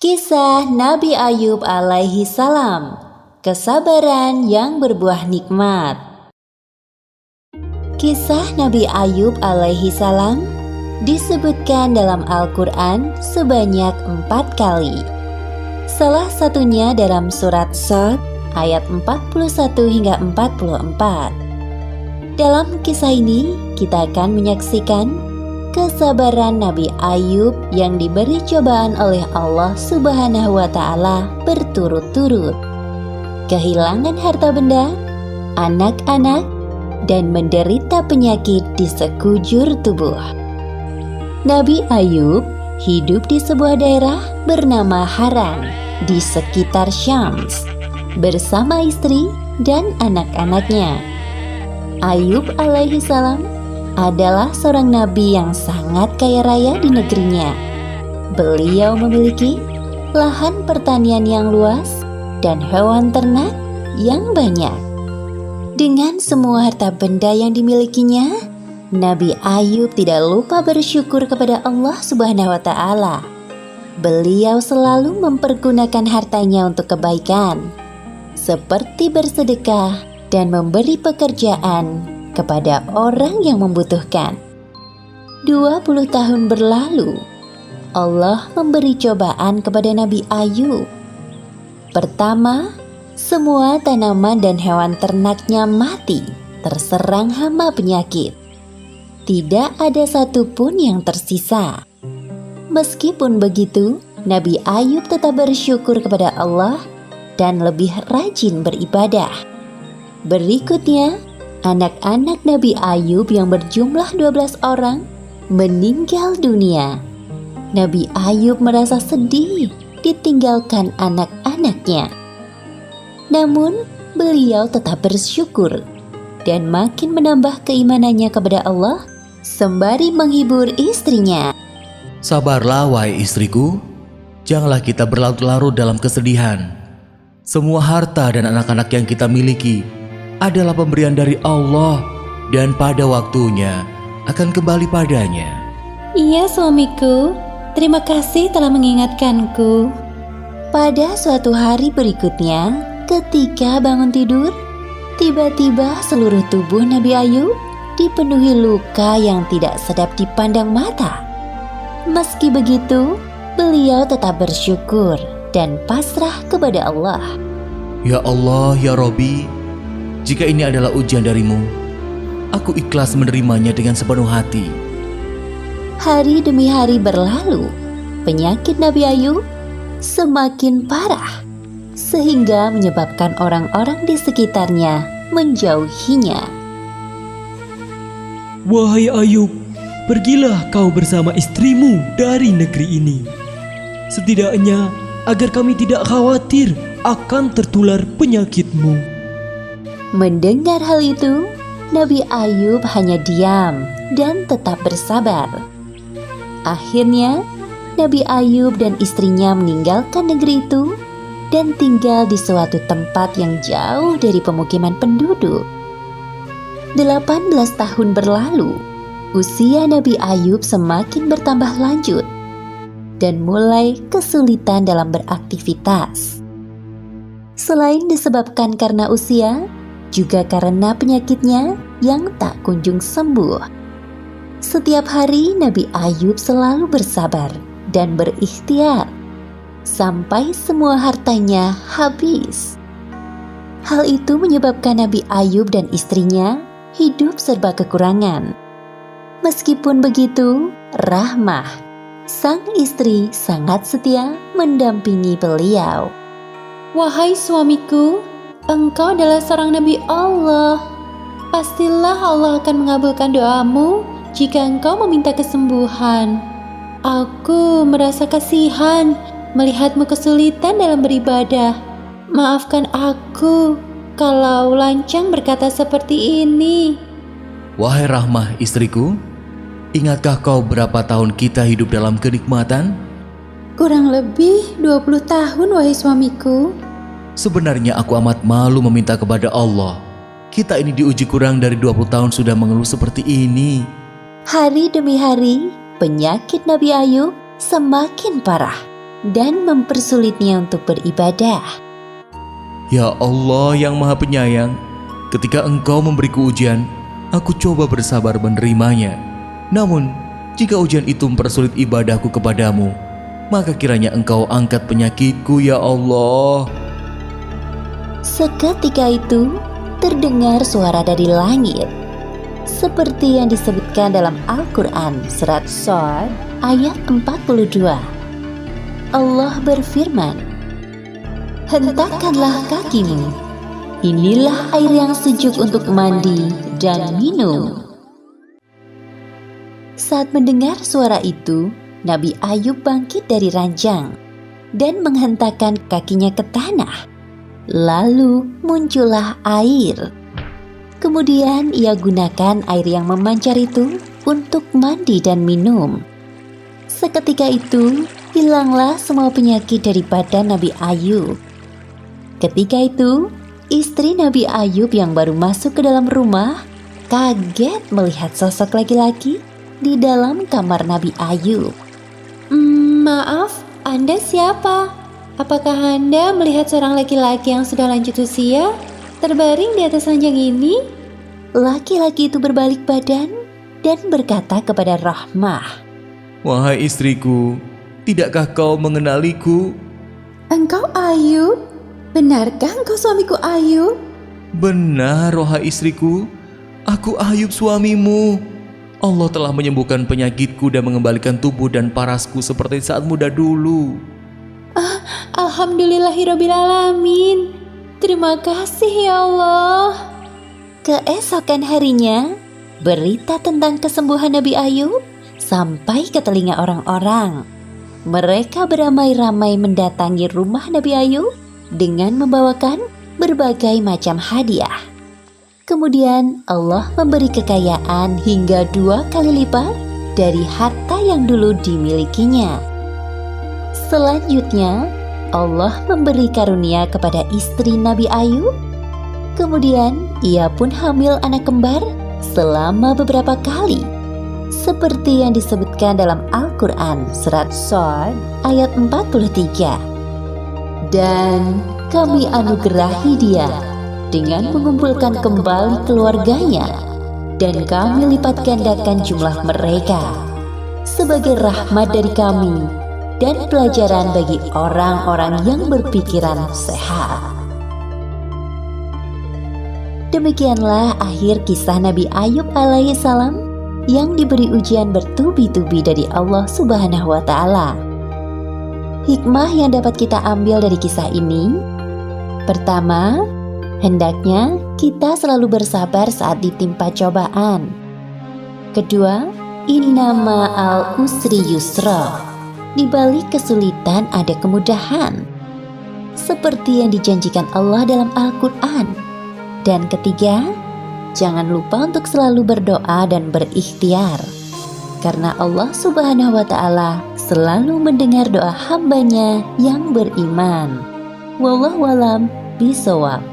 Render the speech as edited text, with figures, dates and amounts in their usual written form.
Kisah Nabi Ayub alaihi salam, kesabaran yang berbuah nikmat. Kisah Nabi Ayub alaihi salam disebutkan dalam Al-Quran sebanyak 4 kali. Salah satunya dalam surat Shad ayat 41 hingga 44. Dalam kisah ini kita akan menyaksikan kesabaran Nabi Ayub yang diberi cobaan oleh Allah Subhanahu wa Ta'ala berturut-turut, kehilangan harta benda, anak-anak, dan menderita penyakit di sekujur tubuh. Nabi Ayub hidup di sebuah daerah bernama Haran di sekitar Syams bersama istri dan anak-anaknya. Ayub alaihi salam adalah seorang nabi yang sangat kaya raya di negerinya. Beliau memiliki lahan pertanian yang luas dan hewan ternak yang banyak. Dengan semua harta benda yang dimilikinya, Nabi Ayub tidak lupa bersyukur kepada Allah Subhanahu wa Ta'ala. Beliau selalu mempergunakan hartanya untuk kebaikan, seperti bersedekah dan memberi pekerjaan kepada orang yang membutuhkan. 20 tahun berlalu, Allah memberi cobaan kepada Nabi Ayub. Pertama, semua tanaman dan hewan ternaknya mati, terserang hama penyakit. Tidak ada satupun yang tersisa. Meskipun begitu, Nabi Ayub tetap bersyukur kepada Allah dan lebih rajin beribadah. Berikutnya, anak-anak Nabi Ayub yang berjumlah 12 orang meninggal dunia. Nabi Ayub merasa sedih ditinggalkan anak-anaknya. Namun, beliau tetap bersyukur dan makin menambah keimanannya kepada Allah sembari menghibur istrinya. Sabarlah wahai istriku, janganlah kita berlarut-larut dalam kesedihan. Semua harta dan anak-anak yang kita miliki adalah pemberian dari Allah dan pada waktunya akan kembali padanya. Iya suamiku, terima kasih telah mengingatkanku. Pada suatu hari berikutnya, ketika bangun tidur, tiba-tiba seluruh tubuh Nabi Ayub dipenuhi luka yang tidak sedap dipandang mata. Meski begitu, beliau tetap bersyukur dan pasrah kepada Allah. Ya Allah, ya Robbi, jika ini adalah ujian darimu, aku ikhlas menerimanya dengan sepenuh hati. Hari demi hari berlalu, penyakit Nabi Ayub semakin parah, sehingga menyebabkan orang-orang di sekitarnya menjauhinya. Wahai Ayub, pergilah kau bersama istrimu dari negeri ini. Setidaknya agar kami tidak khawatir akan tertular penyakitmu. Mendengar hal itu, Nabi Ayub hanya diam dan tetap bersabar. Akhirnya, Nabi Ayub dan istrinya meninggalkan negeri itu dan tinggal di suatu tempat yang jauh dari pemukiman penduduk. 18 tahun berlalu, usia Nabi Ayub semakin bertambah lanjut dan mulai kesulitan dalam beraktivitas. Selain disebabkan karena usia, juga karena penyakitnya yang tak kunjung sembuh. Setiap hari Nabi Ayub selalu bersabar dan berikhtiar sampai semua hartanya habis. Hal itu menyebabkan Nabi Ayub dan istrinya hidup serba kekurangan. Meskipun begitu, Rahmah, sang istri, sangat setia mendampingi beliau. Wahai suamiku, engkau adalah seorang Nabi Allah. Pastilah Allah akan mengabulkan doamu jika engkau meminta kesembuhan. Aku merasa kasihan melihatmu kesulitan dalam beribadah. Maafkan aku kalau lancang berkata seperti ini. Wahai Rahmah istriku, ingatkah kau berapa tahun kita hidup dalam kenikmatan? Kurang lebih 20 tahun wahai suamiku. Sebenarnya aku amat malu meminta kepada Allah. Kita ini diuji kurang dari 20 tahun sudah mengeluh seperti ini. Hari demi hari, penyakit Nabi Ayub semakin parah dan mempersulitnya untuk beribadah. Ya Allah yang Maha Penyayang, ketika Engkau memberiku ujian, aku coba bersabar menerimanya. Namun, jika ujian itu mempersulit ibadahku kepadamu, maka kiranya Engkau angkat penyakitku ya Allah. Seketika itu, terdengar suara dari langit. Seperti yang disebutkan dalam Al-Quran surat Shad ayat 42. Allah berfirman, "Hentakkanlah kakimu, inilah air yang sejuk untuk mandi dan minum." Saat mendengar suara itu, Nabi Ayub bangkit dari ranjang dan menghentakkan kakinya ke tanah. Lalu muncullah air. Kemudian ia gunakan air yang memancar itu untuk mandi dan minum. Seketika itu, hilanglah semua penyakit dari badan Nabi Ayub. Ketika itu, istri Nabi Ayub yang baru masuk ke dalam rumah kaget melihat sosok laki-laki di dalam kamar Nabi Ayub. Maaf, Anda siapa? Apakah Anda melihat seorang laki-laki yang sudah lanjut usia terbaring di atas ranjang ini? Laki-laki itu berbalik badan dan berkata kepada Rahmah, Wahai istriku, tidakkah kau mengenaliku? Engkau Ayub? Benarkah engkau suamiku Ayub? Benar, wahai istriku, aku Ayub suamimu. Allah telah menyembuhkan penyakitku dan mengembalikan tubuh dan parasku seperti saat muda dulu. Alhamdulillahirrabbilalamin. Terima kasih ya Allah. keesokan harinya, berita tentang kesembuhan Nabi Ayub sampai ke telinga orang-orang. Mereka beramai-ramai mendatangi rumah Nabi Ayub dengan membawakan berbagai macam hadiah. Kemudian Allah memberi kekayaan hingga 2 kali lipat dari harta yang dulu dimilikinya. Selanjutnya, Allah memberi karunia kepada istri Nabi Ayub. Kemudian ia pun hamil anak kembar selama beberapa kali, seperti yang disebutkan dalam Al-Quran surat Shad ayat 43. Dan kami anugerahi dia dengan mengumpulkan kembali keluarganya, dan kami lipat gandakan jumlah mereka sebagai rahmat dari kami dan pelajaran bagi orang-orang yang berpikiran sehat. Demikianlah akhir kisah Nabi Ayub alaihissalam yang diberi ujian bertubi-tubi dari Allah Subhanahu wa Ta'ala. Hikmah yang dapat kita ambil dari kisah ini: pertama, hendaknya kita selalu bersabar saat ditimpa cobaan. Kedua, innama al usri yusra. Di balik kesulitan ada kemudahan, seperti yang dijanjikan Allah dalam Al-Quran. Dan ketiga, jangan lupa untuk selalu berdoa dan berikhtiar, karena Allah Subhanahu wa Ta'ala selalu mendengar doa hambanya yang beriman. Wallahu a'lam bishawab.